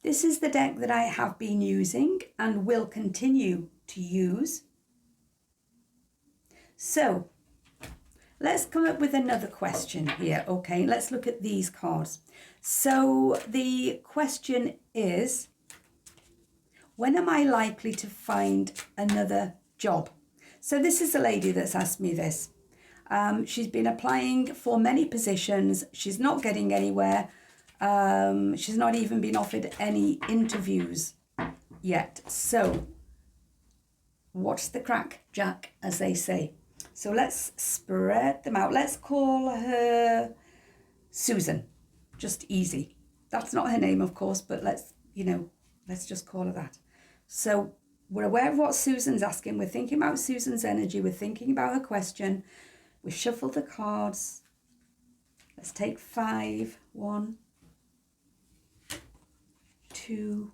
This is the deck that I have been using and will continue to use. So let's come up with another question here. Okay, let's look at these cards. So the question is, when am I likely to find another job? So this is a lady that's asked me this. She's been applying for many positions. She's not getting anywhere. She's not even been offered any interviews yet. So what's the crack, Jack, as they say? So let's spread them out. Let's call her Susan. Just easy. That's not her name, of course, but let's just call her that. So we're aware of what Susan's asking. We're thinking about Susan's energy. We're thinking about her question. We shuffle the cards. Let's take 5. 1, 2,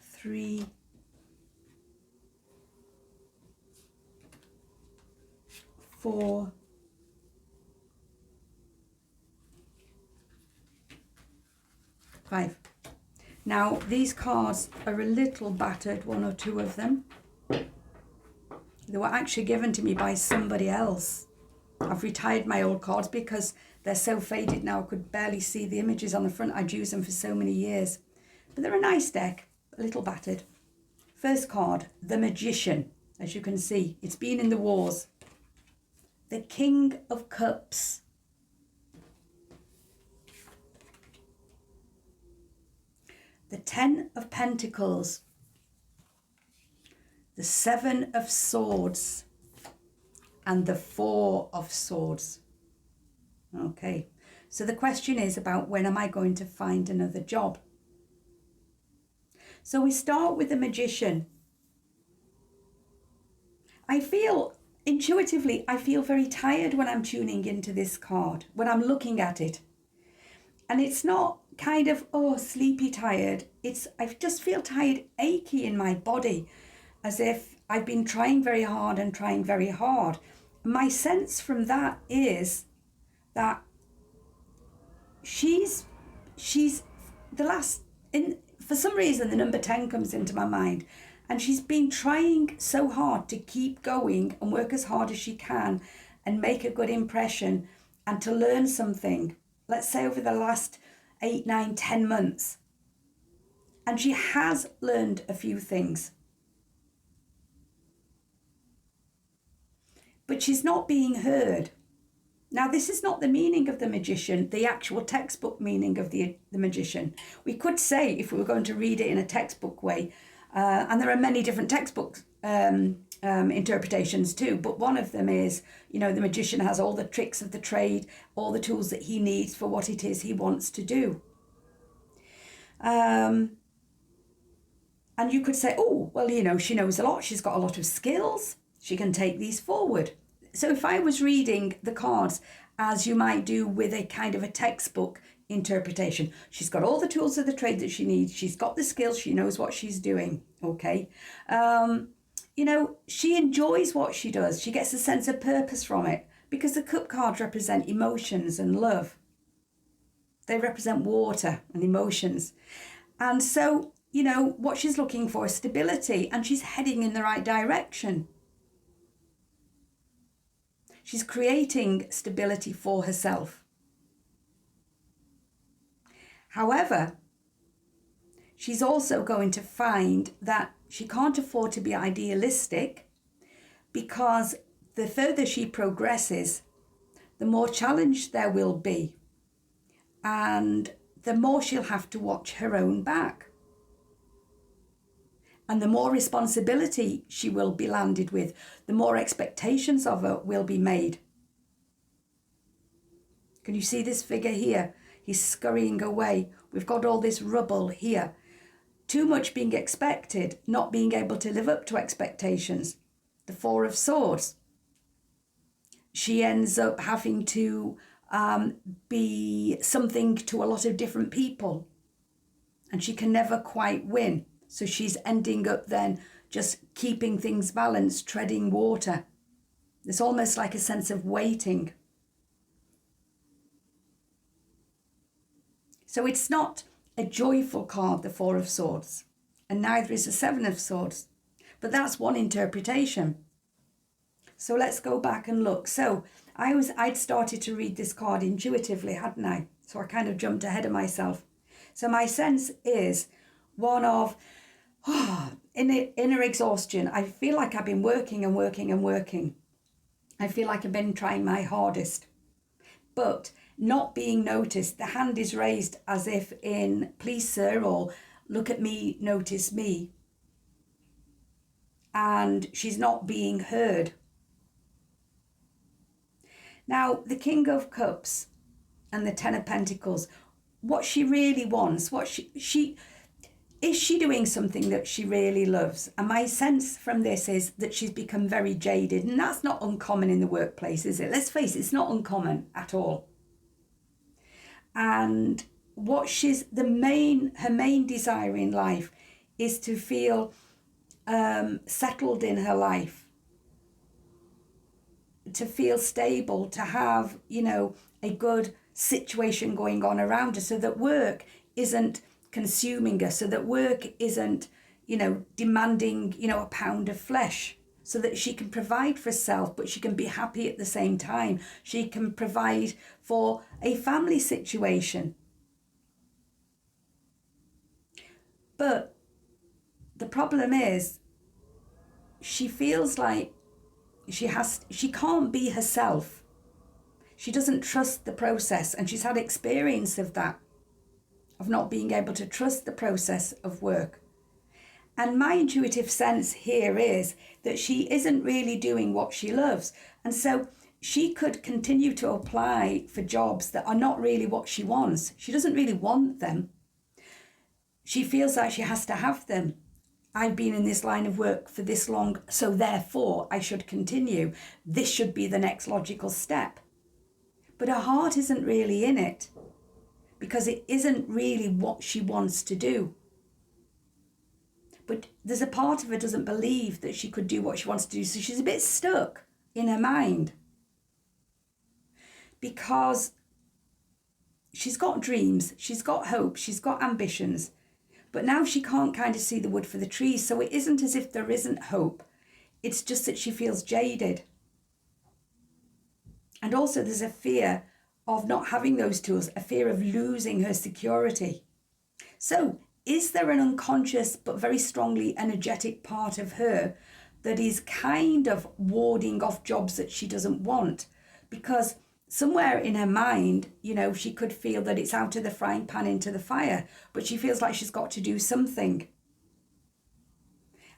3, 4, 5. Now, these cards are a little battered, one or two of them. They were actually given to me by somebody else. I've retired my old cards because they're so faded now I could barely see the images on the front. I'd used them for so many years. But they're a nice deck, a little battered. First card, the Magician. As you can see, it's been in the wars. The King of Cups. The 10 of Pentacles. The 7 of Swords. And the 4 of Swords. Okay, so the question is about when am I going to find another job? So we start with the Magician. I feel, intuitively, I feel very tired when I'm tuning into this card, when I'm looking at it. And it's not kind of, oh, sleepy tired. I just feel tired, achy in my body, as if I've been trying very hard and trying very hard. My sense from that is that she's the last, for some reason the number 10 comes into my mind, and she's been trying so hard to keep going and work as hard as she can and make a good impression and to learn something, let's say over the last 8, 9, 10 months. And she has learned a few things. But she's not being heard. Now, this is not the meaning of the Magician, the actual textbook meaning of the Magician. We could say, if we were going to read it in a textbook way, and there are many different textbook interpretations too, but one of them is, the Magician has all the tricks of the trade, all the tools that he needs for what it is he wants to do. And you could say, oh, well, she knows a lot. She's got a lot of skills. She can take these forward. So if I was reading the cards as you might do with a kind of a textbook interpretation, she's got all the tools of the trade that she needs. She's got the skills. She knows what she's doing. Okay. She enjoys what she does. She gets a sense of purpose from it because the cup cards represent emotions and love. They represent water and emotions. And so, what she's looking for is stability, and she's heading in the right direction. She's creating stability for herself. However, she's also going to find that she can't afford to be idealistic, because the further she progresses, the more challenge there will be, and the more she'll have to watch her own back. And the more responsibility she will be landed with, the more expectations of her will be made. Can you see this figure here? He's scurrying away. We've got all this rubble here. Too much being expected, not being able to live up to expectations. The 4 of Swords. She ends up having to be something to a lot of different people. And she can never quite win. So she's ending up then just keeping things balanced, treading water. It's almost like a sense of waiting. So it's not a joyful card, the Four of Swords, and neither is the Seven of Swords. But that's one interpretation. So let's go back and look. So I'd started to read this card intuitively, hadn't I? So I kind of jumped ahead of myself. So my sense is one of inner exhaustion. I feel like I've been working and working and working. I feel like I've been trying my hardest, but not being noticed. The hand is raised as if in, please sir, or look at me, notice me. And she's not being heard. Now, the King of Cups and the Ten of Pentacles, what she really wants, what she is she doing something that she really loves? And my sense from this is that she's become very jaded, and that's not uncommon in the workplace, is it? Let's face it, it's not uncommon at all. And what her main desire in life is to feel settled in her life, to feel stable, to have, a good situation going on around her, so that work isn't consuming her, so that work isn't, demanding, a pound of flesh, so that she can provide for herself, but she can be happy at the same time. She can provide for a family situation. But the problem is, she feels like she can't be herself. She doesn't trust the process, and she's had experience of that, of not being able to trust the process of work. And my intuitive sense here is that she isn't really doing what she loves. And so she could continue to apply for jobs that are not really what she wants. She doesn't really want them. She feels like she has to have them. I've been in this line of work for this long, so therefore I should continue. This should be the next logical step. But her heart isn't really in it, because it isn't really what she wants to do. But there's a part of her doesn't believe that she could do what she wants to do, so she's a bit stuck in her mind, because she's got dreams, she's got hope, she's got ambitions, but now she can't kind of see the wood for the trees. So it isn't as if there isn't hope, it's just that she feels jaded. And also there's a fear of not having those tools, a fear of losing her security. So is there an unconscious but very strongly energetic part of her that is kind of warding off jobs that she doesn't want? Because somewhere in her mind, she could feel that it's out of the frying pan into the fire, but she feels like she's got to do something.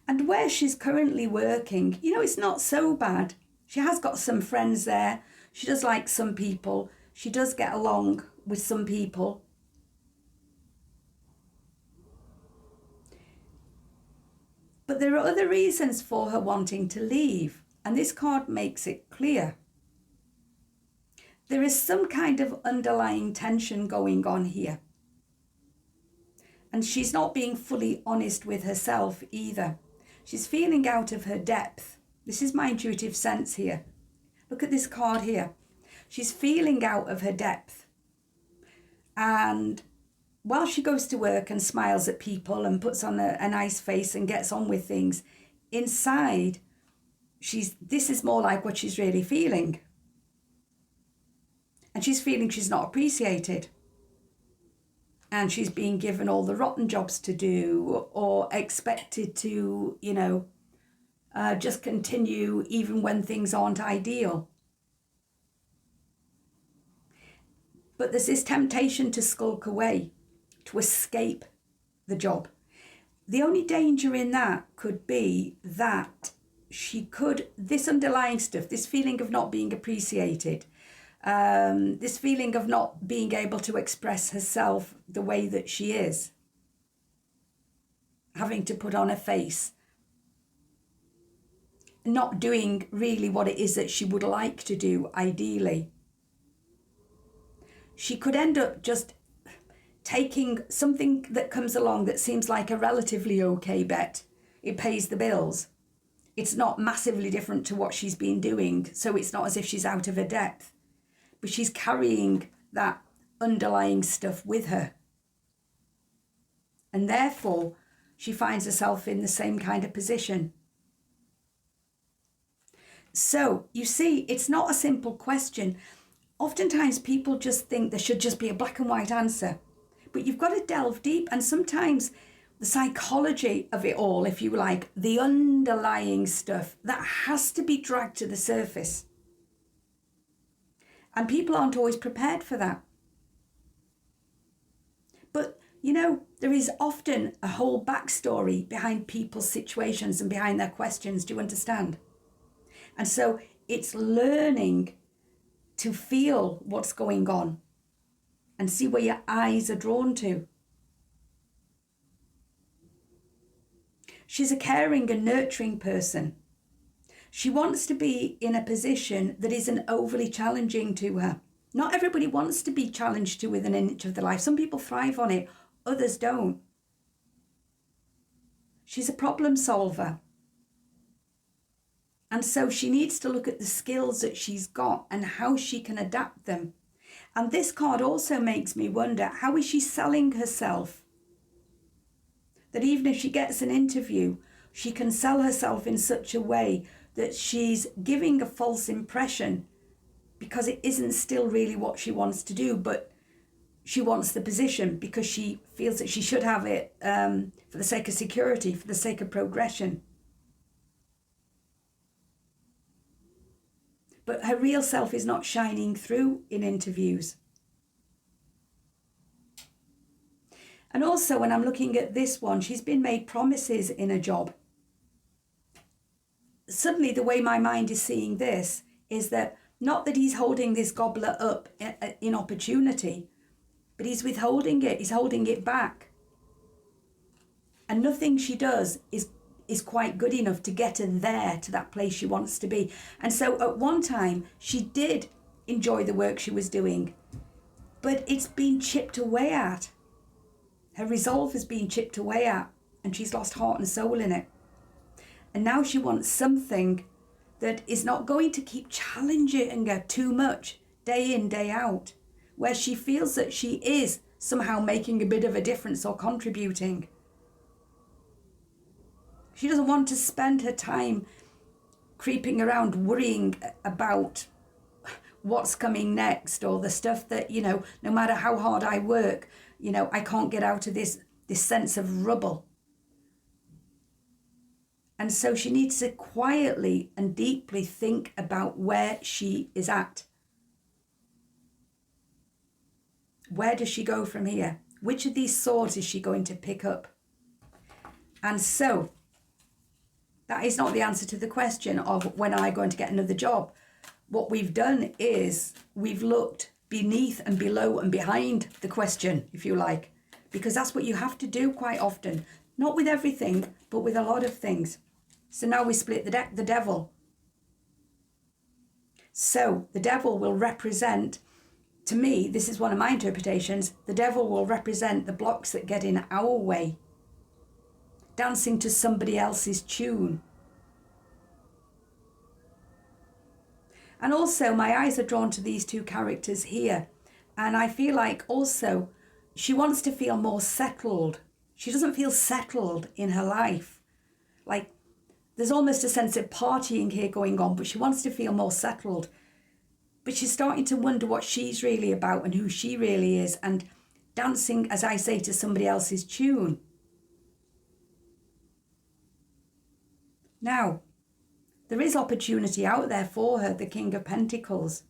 And where she's currently working, it's not so bad. She has got some friends there. She does like some people. She does get along with some people. But there are other reasons for her wanting to leave, and this card makes it clear. There is some kind of underlying tension going on here. And she's not being fully honest with herself either. She's feeling out of her depth. This is my intuitive sense here. Look at this card here. She's feeling out of her depth. And while she goes to work and smiles at people and puts on a nice face and gets on with things, inside, this is more like what she's really feeling. And she's feeling she's not appreciated. And she's being given all the rotten jobs to do, or expected to, just continue even when things aren't ideal. But there's this temptation to skulk away, to escape the job. The only danger in that could be that this underlying stuff, this feeling of not being appreciated, this feeling of not being able to express herself the way that she is, having to put on a face, not doing really what it is that she would like to do ideally. She could end up just taking something that comes along that seems like a relatively okay bet. It pays the bills. It's not massively different to what she's been doing, so it's not as if she's out of her depth. But she's carrying that underlying stuff with her. And therefore, she finds herself in the same kind of position. So, you see, it's not a simple question. Oftentimes people just think there should just be a black and white answer. But you've got to delve deep, and sometimes the psychology of it all, if you like, the underlying stuff, that has to be dragged to the surface. And people aren't always prepared for that. But, you know, there is often a whole backstory behind people's situations and behind their questions, do you understand? And so it's learning to feel what's going on and see where your eyes are drawn to. She's a caring and nurturing person. She wants to be in a position that isn't overly challenging to her. Not everybody wants to be challenged to within an inch of their life. Some people thrive on it, others don't. She's a problem solver. And so she needs to look at the skills that she's got and how she can adapt them. And this card also makes me wonder, how is she selling herself? That even if she gets an interview, she can sell herself in such a way that she's giving a false impression because it isn't still really what she wants to do, but she wants the position because she feels that she should have it for the sake of security, for the sake of progression. But her real self is not shining through in interviews. And also when I'm looking at this one, she's been made promises in a job. Suddenly the way my mind is seeing this is that not that he's holding this gobbler up in opportunity, but he's withholding it, he's holding it back. And nothing she does is quite good enough to get her there to that place she wants to be. And so at one time she did enjoy the work she was doing, but it's been chipped away at. Her resolve has been chipped away at, and she's lost heart and soul in it. And now she wants something that is not going to keep challenging her too much day in, day out, where she feels that she is somehow making a bit of a difference or contributing. She doesn't want to spend her time creeping around worrying about what's coming next, or the stuff that, you know, no matter how hard I work, you know, I can't get out of this sense of rubble. And so she needs to quietly and deeply think about where she is at. Where does she go from here? Which of these swords is she going to pick up? And so that is not the answer to the question of when am I going to get another job. What we've done is we've looked beneath and below and behind the question, if you like, because that's what you have to do quite often. Not with everything, but with a lot of things. So now we split the deck, the devil. So the devil will represent, to me, this is one of my interpretations, the devil will represent the blocks that get in our way. Dancing to somebody else's tune. And also my eyes are drawn to these two characters here. And I feel like also she wants to feel more settled. She doesn't feel settled in her life. Like there's almost a sense of partying here going on, but she wants to feel more settled. But she's starting to wonder what she's really about and who she really is, and dancing, as I say, to somebody else's tune. Now, there is opportunity out there for her, the King of Pentacles.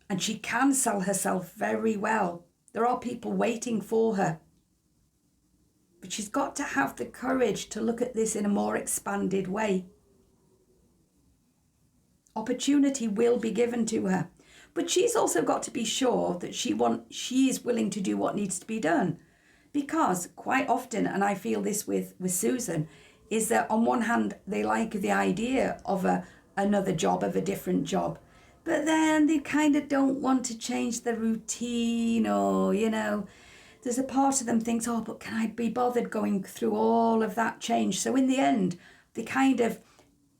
And she can sell herself very well. There are people waiting for her. But she's got to have the courage to look at this in a more expanded way. Opportunity will be given to her. But she's also got to be sure that she is willing to do what needs to be done. Because quite often, and I feel this with Susan, is that on one hand, they like the idea of another job, of a different job. But then they kind of don't want to change the routine, or, you know, there's a part of them thinks, oh, but can I be bothered going through all of that change? So in the end, they kind of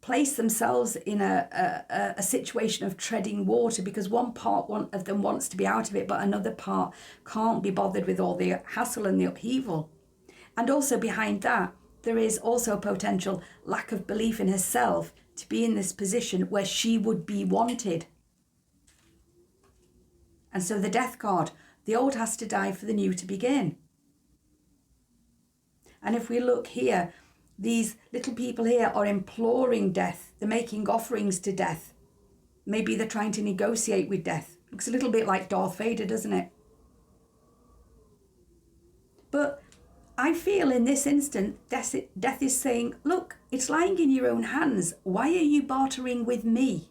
place themselves in a situation of treading water, because one of them wants to be out of it, but another part can't be bothered with all the hassle and the upheaval. And also behind that, there is also a potential lack of belief in herself to be in this position where she would be wanted. And so the death card, the old has to die for the new to begin. And if we look here, these little people here are imploring death. They're making offerings to death. Maybe they're trying to negotiate with death. Looks a little bit like Darth Vader, doesn't it? But I feel in this instant, death is saying, look, it's lying in your own hands. Why are you bartering with me?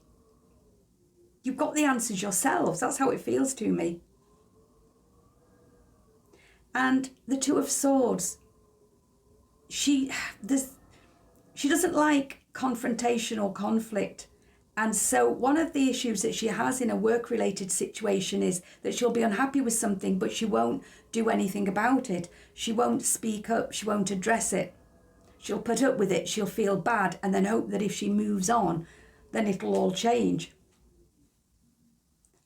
You've got the answers yourselves. That's how it feels to me. And the Two of Swords. She doesn't like confrontation or conflict. And so one of the issues that she has in a work-related situation is that she'll be unhappy with something, but she won't do anything about it. She won't speak up. She won't address it. She'll put up with it. She'll feel bad and then hope that if she moves on, then it'll all change.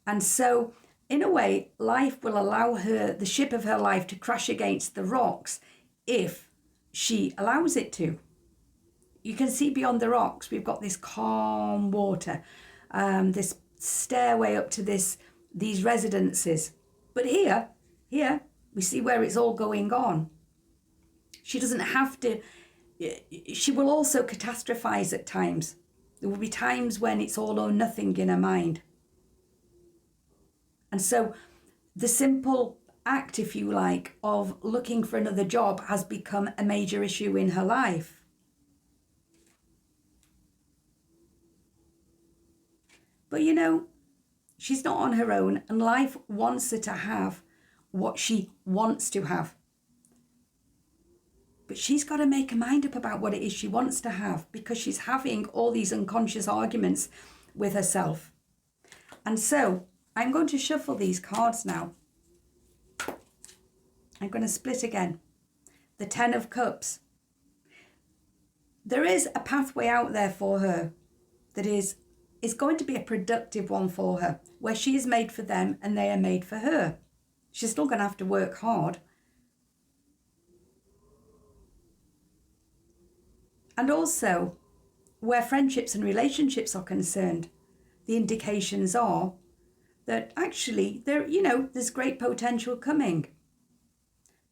And so, in a way, life will allow her, the ship of her life, to crash against the rocks if she allows it to. You can see beyond the rocks, we've got this calm water, this stairway up to these residences. But here, we see where it's all going on. She doesn't have to, she will also catastrophize at times. There will be times when it's all or nothing in her mind. And so the simple act, if you like, of looking for another job has become a major issue in her life. But you know, she's not on her own, and life wants her to have what she wants to have. But she's got to make her mind up about what it is she wants to have, because she's having all these unconscious arguments with herself. And so I'm going to shuffle these cards now. I'm going to split again. The Ten of Cups. There is a pathway out there for her that is going to be a productive one for her, where she is made for them and they are made for her. She's still going to have to work hard. And also, where friendships and relationships are concerned, the indications are that actually there's great potential coming.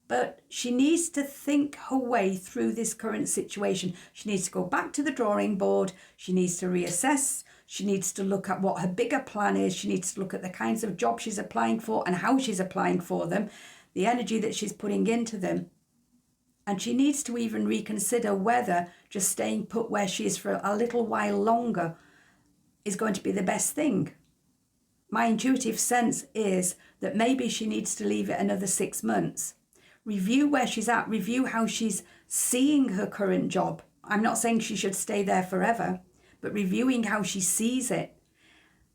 But she needs to think her way through this current situation. She needs to go back to the drawing board. She needs to reassess. She needs to look at what her bigger plan is. She needs to look at the kinds of jobs she's applying for and how she's applying for them, the energy that she's putting into them. And she needs to even reconsider whether just staying put where she is for a little while longer is going to be the best thing. My intuitive sense is that maybe she needs to leave it another 6 months. Review where she's at, review how she's seeing her current job. I'm not saying she should stay there forever, but reviewing how she sees it,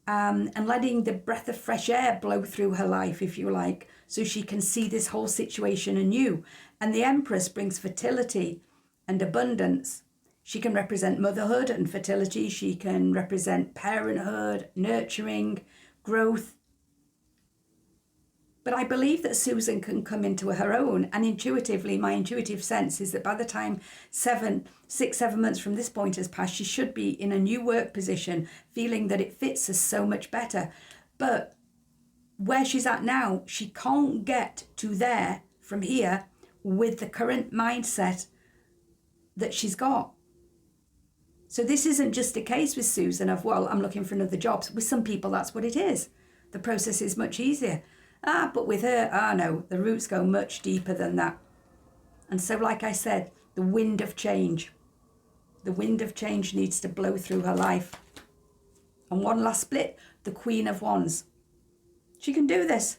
and letting the breath of fresh air blow through her life, if you like, so she can see this whole situation anew. And the Empress brings fertility and abundance. She can represent motherhood and fertility. She can represent parenthood, nurturing, growth. But I believe that Susan can come into her own, and intuitively, my intuitive sense is that by the time 7 months from this point has passed, she should be in a new work position, feeling that it fits her so much better. But where she's at now, she can't get to there from here with the current mindset that she's got. So this isn't just a case with Susan of, well, I'm looking for another job. With some people, that's what it is. The process is much easier. But with her, no, the roots go much deeper than that. And so, like I said, the wind of change needs to blow through her life. And one last split, the Queen of Wands. She can do this.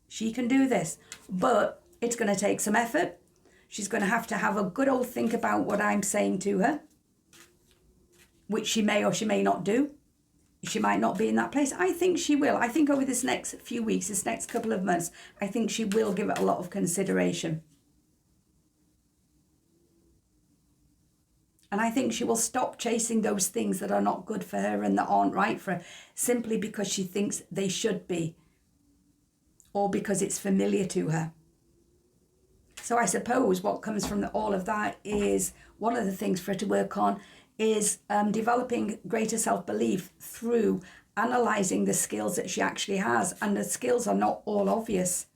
She can do this. But it's going to take some effort. She's going to have a good old think about what I'm saying to her, which she may or she may not do. She might not be in that place. I think she will. I think over this next few weeks, this next couple of months, I think she will give it a lot of consideration. And I think she will stop chasing those things that are not good for her and that aren't right for her, simply because she thinks they should be, or because it's familiar to her. So I suppose what comes from all of that is, one of the things for her to work on is developing greater self-belief through analysing the skills that she actually has. And the skills are not all obvious.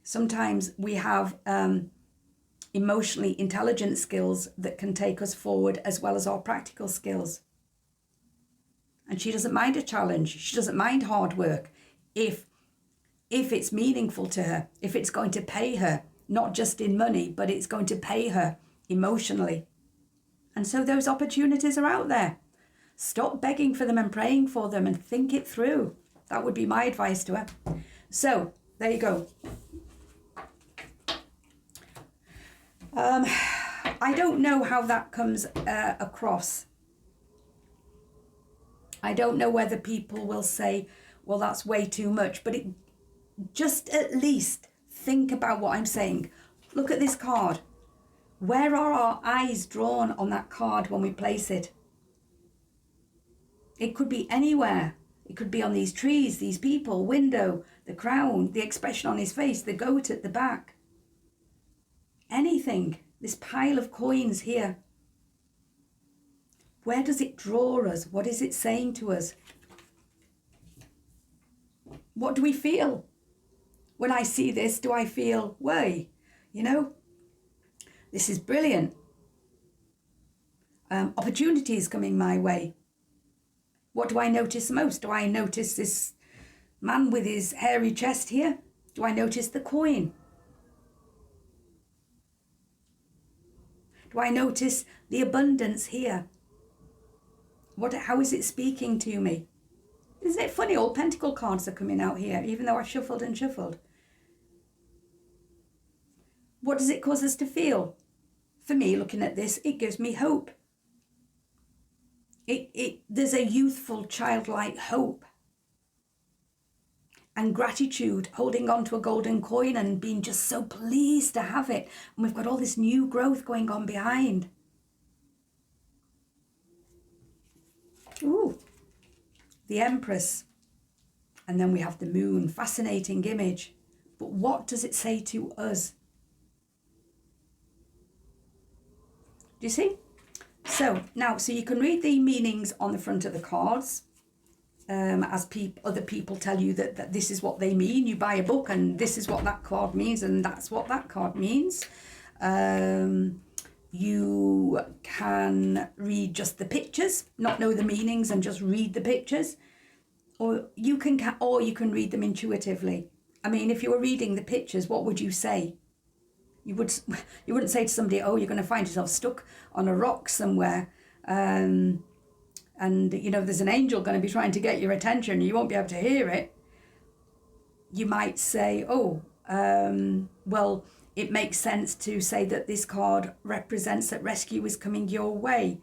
Sometimes we have emotionally intelligent skills that can take us forward, as well as our practical skills. And she doesn't mind a challenge. She doesn't mind hard work if it's meaningful to her, if it's going to pay her, not just in money, but it's going to pay her emotionally. And so those opportunities are out there. Stop begging for them and praying for them, and think it through. That would be my advice to her. So there you go. I don't know how that comes across. I don't know whether people will say, well, that's way too much, but just at least think about what I'm saying. Look at this card. Where are our eyes drawn on that card when we place it? It could be anywhere. It could be on these trees, these people, window, the crown, the expression on his face, the goat at the back. Anything. This pile of coins here. Where does it draw us? What is it saying to us? What do we feel? When I see this, do I feel, way, this is brilliant. Opportunities coming my way. What do I notice most? Do I notice this man with his hairy chest here? Do I notice the coin? Do I notice the abundance here? How is it speaking to me? Isn't it funny? All pentacle cards are coming out here, even though I've shuffled and shuffled. What does it cause us to feel? For me, looking at this, it gives me hope. There's a youthful, childlike hope and gratitude, holding on to a golden coin and being just so pleased to have it. And we've got all this new growth going on behind. Ooh, the Empress. And then we have the moon, fascinating image. But what does it say to us? Do you see? So you can read the meanings on the front of the cards. As other people tell you that this is what they mean. You buy a book and this is what that card means, and that's what that card means. You can read just the pictures, not know the meanings, and just read the pictures. Or you can read them intuitively. I mean, if you were reading the pictures, what would you say? You wouldn't say to somebody, oh, you're going to find yourself stuck on a rock somewhere, and there's an angel going to be trying to get your attention. You won't be able to hear it. You might say, well, it makes sense to say that this card represents that rescue is coming your way,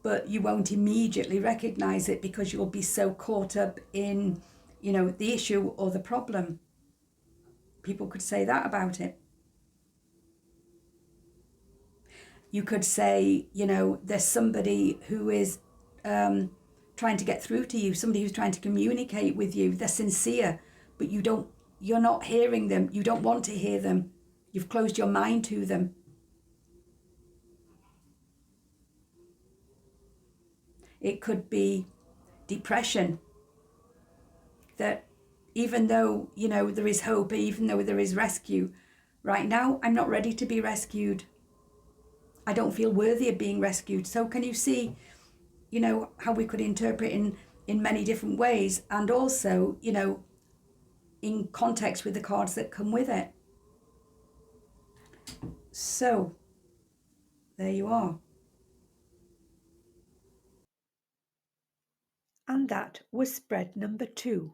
but you won't immediately recognize it because you'll be so caught up in, the issue or the problem. People could say that about it. You could say, there's somebody who is trying to get through to you, somebody who's trying to communicate with you. They're sincere, but you're not hearing them. You don't want to hear them. You've closed your mind to them. It could be depression. That even though, there is hope, even though there is rescue, right now, I'm not ready to be rescued. I don't feel worthy of being rescued. So can you see, how we could interpret in many different ways, and also, in context with the cards that come with it. So, there you are. And that was spread number 2.